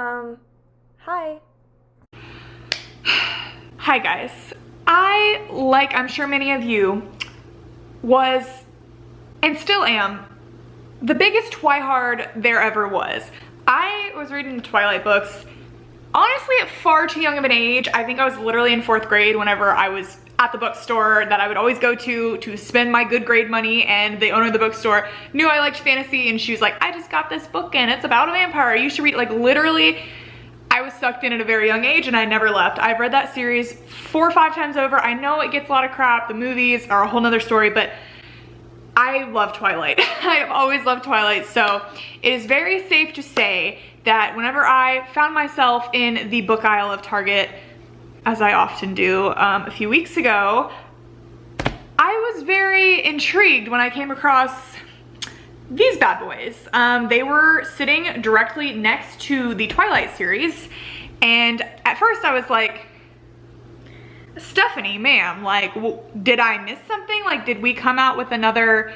Hi. Hi guys. I, like I'm sure many of you, was, and still am, the biggest twihard there ever was. I was reading the Twilight books, honestly at far too young of an age. I think I was literally in 4th grade whenever I was at the bookstore that I would always go to spend my good grade money, and the owner of the bookstore knew I liked fantasy, and she was like, I just got this book and it's about a vampire, you should read it. Like literally, I was sucked in at a very young age and I never left. I've read that series 4 or 5 times over. I know it gets a lot of crap, the movies are a whole nother story, but I love Twilight. I have always loved Twilight, so it is very safe to say that whenever I found myself in the book aisle of Target, as I often do, a few weeks ago, I was very intrigued when I came across these bad boys. They were sitting directly next to the Twilight series, and at first I was like, Stephanie, ma'am, like, did I miss something? Like, did we come out with another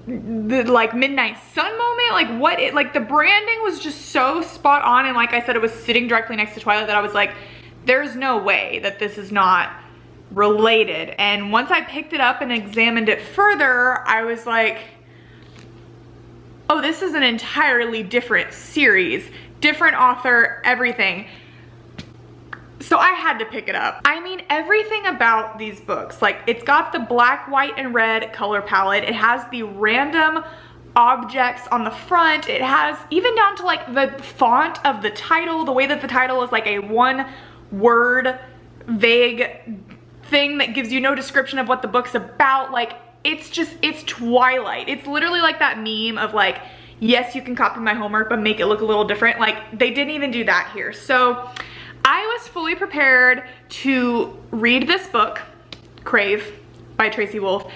like Midnight Sun moment? Like what like the branding was just so spot on, and like I said, it was sitting directly next to Twilight that I was like, there's no way that this is not related. And once I picked it up and examined it further, I was like, oh, this is an entirely different series, different author, everything. So I had to pick it up. I mean, everything about these books, like it's got the black, white, and red color palette. It has the random objects on the front. It has even down to like the font of the title, the way that the title is like a one-word vague thing that gives you no description of what the book's about. Like it's Twilight. It's literally like that meme of like, yes, you can copy my homework, but make it look a little different. Like they didn't even do that here. So I was fully prepared to read this book, Crave by Tracy Wolff.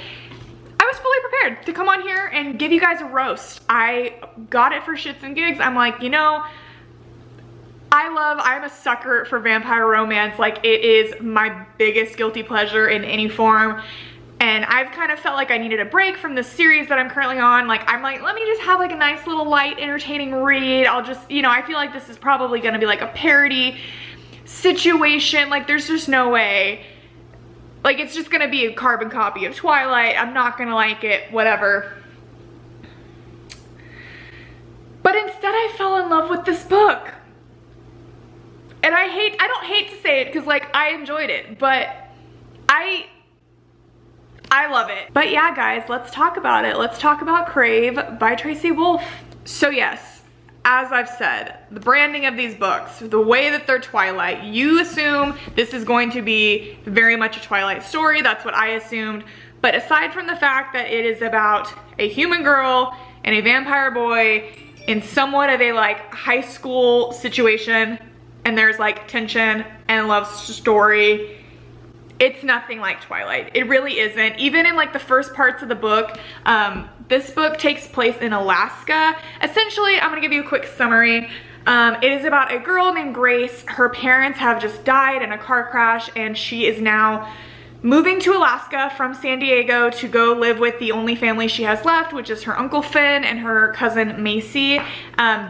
I was fully prepared to come on here and give you guys a roast. I got it for shits and gigs. I'm like, you know, I'm a sucker for vampire romance. Like it is my biggest guilty pleasure in any form. And I've kind of felt like I needed a break from the series that I'm currently on. Like, I'm like, let me just have like a nice little light, entertaining read. I'll just, you know, I feel like this is probably gonna be like a parody situation. Like there's just no way. Like it's just gonna be a carbon copy of Twilight. I'm not gonna like it, whatever. But instead I fell in love with this book. And I don't hate to say it because like I enjoyed it, but I love it. But yeah, guys, let's talk about it. Let's talk about Crave by Tracy Wolff. So yes, as I've said, the branding of these books, the way that they're Twilight, you assume this is going to be very much a Twilight story. That's what I assumed. But aside from the fact that it is about a human girl and a vampire boy in somewhat of a like high school situation, and there's like tension and love story, it's nothing like Twilight. It really isn't. Even in like the first parts of the book, this book takes place in Alaska. Essentially, I'm gonna give you a quick summary. It is about a girl named Grace. Her parents have just died in a car crash, and she is now moving to Alaska from San Diego to go live with the only family she has left, which is her Uncle Finn and her cousin Macy.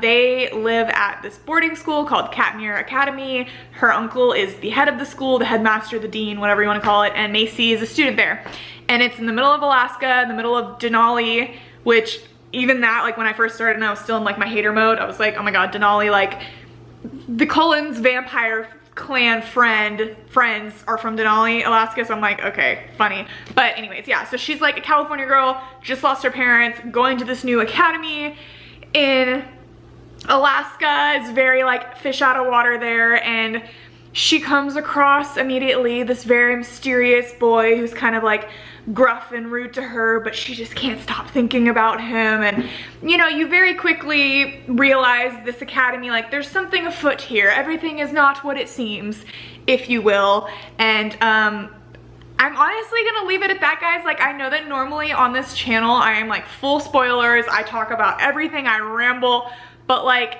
They live at this boarding school called Katmere Academy. Her uncle is the head of the school, the headmaster, the dean, whatever you want to call it, and Macy is a student there. And it's in the middle of Alaska, in the middle of Denali, which even that, like when I first started and I was still in like my hater mode, I was like, oh my god, Denali, like the Cullens vampire clan friends are from Denali, Alaska, so I'm like, okay, funny. But anyways, yeah, so she's like a California girl, just lost her parents, going to this new academy in Alaska. It's very like fish out of water there, and she comes across immediately this very mysterious boy who's kind of like gruff and rude to her, but she just can't stop thinking about him. And you know, you very quickly realize this academy, like there's something afoot here. Everything is not what it seems, if you will. And I'm honestly gonna leave it at that, guys. Like I know that normally on this channel I am like full spoilers, I talk about everything, I ramble, but like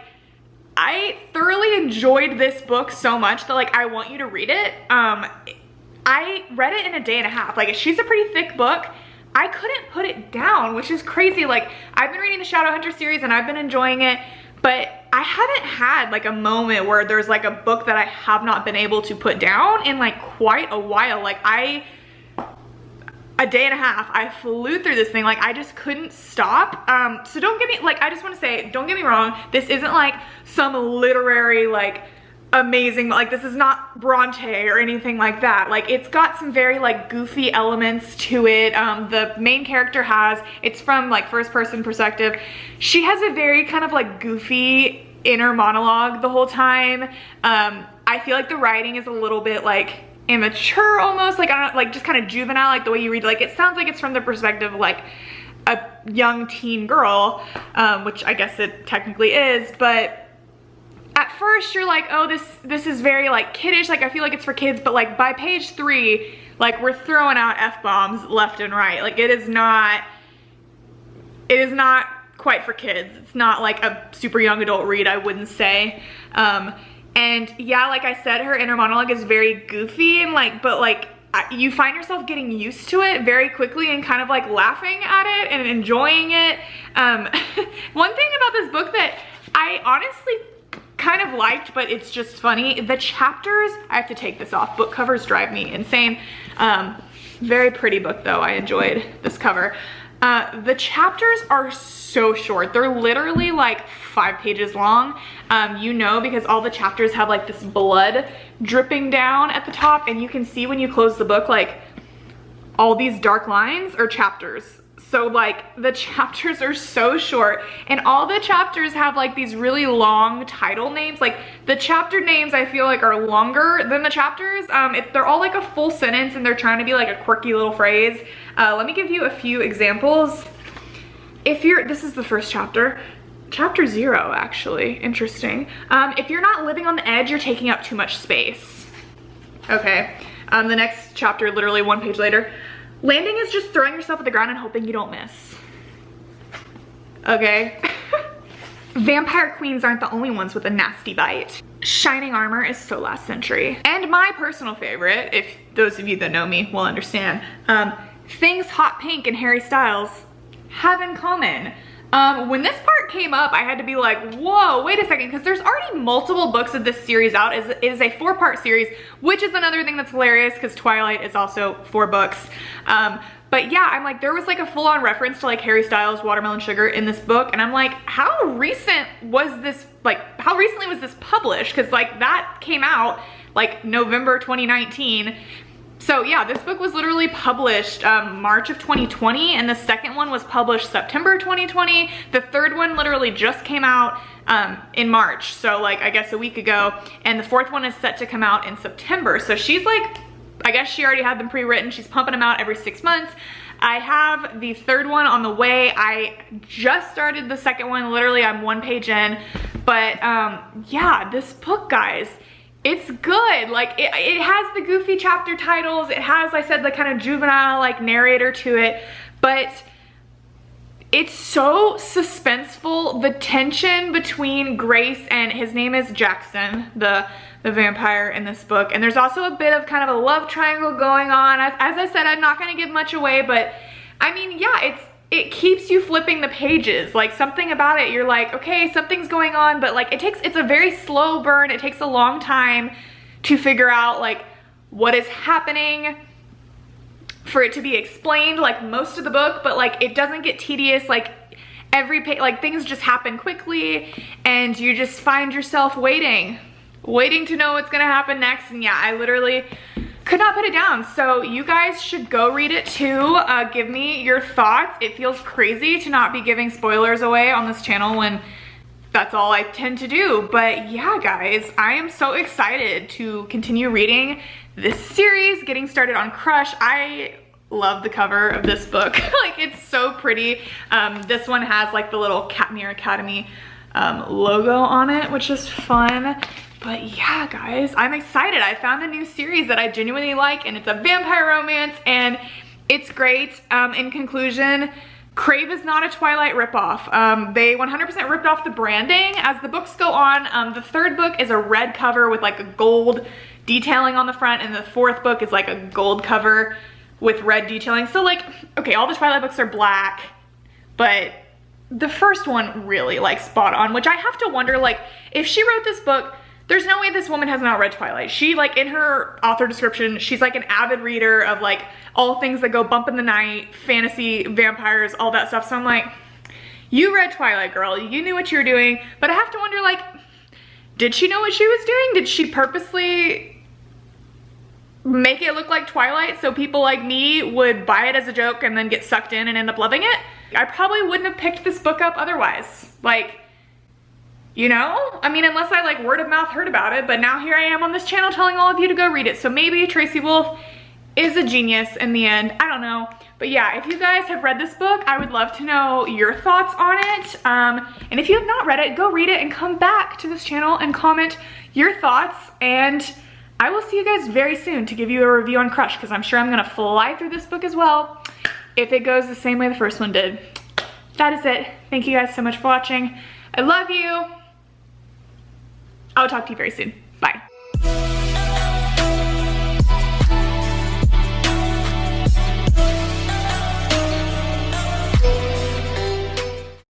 I thoroughly enjoyed this book so much that like I want you to read it. I read it in a day and a half. Like she's a pretty thick book. I couldn't put it down, which is crazy. Like I've been reading the Shadowhunter series and I've been enjoying it, but I haven't had like a moment where there's like a book that I have not been able to put down in like quite a while. Like a day and a half, I flew through this thing. Like I just couldn't stop. So don't get me, like, I just want to say, don't get me wrong. This isn't like some literary, like, amazing, like this is not Bronte or anything like that. Like it's got some very like goofy elements to it. The main character it's from like first person perspective. She has a very kind of like goofy inner monologue the whole time. I feel like the writing is a little bit like immature almost, like I don't know, like just kind of juvenile, like the way you read, like it sounds like it's from the perspective of like a young teen girl, which I guess it technically is, but at first you're like, oh, this is very like kiddish, like I feel like it's for kids, but like by page 3, like we're throwing out F-bombs left and right. Like it is not quite for kids. It's not like a super young adult read, I wouldn't say. And yeah, like I said, her inner monologue is very goofy and like, but like you find yourself getting used to it very quickly and kind of like laughing at it and enjoying it. One thing about this book that I honestly kind of liked, but it's just funny, the chapters, I have to take this off, book covers drive me insane. Very pretty book though, I enjoyed this cover. The chapters are so short. They're literally like 5 pages long, you know, because all the chapters have like this blood dripping down at the top, and you can see when you close the book, like all these dark lines are chapters. So like the chapters are so short, and all the chapters have like these really long title names. Like the chapter names I feel like are longer than the chapters. They're all like a full sentence and they're trying to be like a quirky little phrase. Let me give you a few examples. This is the first chapter. Chapter 0, actually, interesting. If you're not living on the edge, you're taking up too much space. Okay, the next chapter, literally 1 page later. Landing is just throwing yourself at the ground and hoping you don't miss. Okay. Vampire queens aren't the only ones with a nasty bite. Shining armor is so last century. And my personal favorite, if those of you that know me will understand, things Hot Pink and Harry Styles have in common. When this part came up, I had to be like, whoa, wait a second, because there's already multiple books of this series out. It is a 4-part series, which is another thing that's hilarious because Twilight is also 4 books. But yeah, I'm like, there was like a full-on reference to like Harry Styles' Watermelon Sugar in this book, and I'm like, how recently was this published? Because like that came out like November 2019. So yeah, this book was literally published March of 2020, and the second one was published September 2020. The third one literally just came out in March, so like I guess a week ago, and the 4th one is set to come out in September. So she's like, I guess she already had them pre-written. She's pumping them out every 6 months. I have the 3rd one on the way. I just started the 2nd one. Literally, I'm 1 page in. But yeah, this book, guys, it's good. Like it has the goofy chapter titles. It has, I said, the kind of juvenile like narrator to it, but it's so suspenseful. The tension between Grace and his name is Jackson, the vampire in this book, and there's also a bit of kind of a love triangle going on. As I said, I'm not going to give much away, but I mean, yeah, it keeps you flipping the pages. Like something about it, you're like, okay, something's going on, but like it's a very slow burn. It takes a long time to figure out like what is happening for it to be explained, like most of the book, but like it doesn't get tedious. Like every page, like things just happen quickly, and you just find yourself waiting to know what's gonna happen next. And yeah, I literally could not put it down. So you guys should go read it too. Give me your thoughts. It feels crazy to not be giving spoilers away on this channel when that's all I tend to do. But yeah, guys, I am so excited to continue reading this series, getting started on Crush. I love the cover of this book. Like it's so pretty. This one has like the little Katmere Academy logo on it, which is fun. But yeah, guys, I'm excited. I found a new series that I genuinely like, and it's a vampire romance, and it's great. In conclusion, Crave is not a Twilight ripoff. They 100% ripped off the branding as the books go on. The 3rd book is a red cover with like a gold detailing on the front, and the 4th book is like a gold cover with red detailing. So like, okay, all the Twilight books are black, but the first one really like spot on, which I have to wonder, like, if she wrote this book, there's no way this woman has not read Twilight. She, like, in her author description, she's like an avid reader of like all things that go bump in the night, fantasy, vampires, all that stuff. So I'm like, you read Twilight, girl. You knew what you were doing. But I have to wonder, like, did she know what she was doing? Did she purposely make it look like Twilight so people like me would buy it as a joke and then get sucked in and end up loving it? I probably wouldn't have picked this book up otherwise. Like, you know? I mean, unless I like word of mouth heard about it, but now here I am on this channel telling all of you to go read it. So maybe Tracy Wolff is a genius in the end. I don't know. But yeah, if you guys have read this book, I would love to know your thoughts on it. And if you have not read it, go read it and come back to this channel and comment your thoughts. And I will see you guys very soon to give you a review on Crush, because I'm sure I'm gonna fly through this book as well if it goes the same way the first one did. That is it. Thank you guys so much for watching. I love you. I'll talk to you very soon.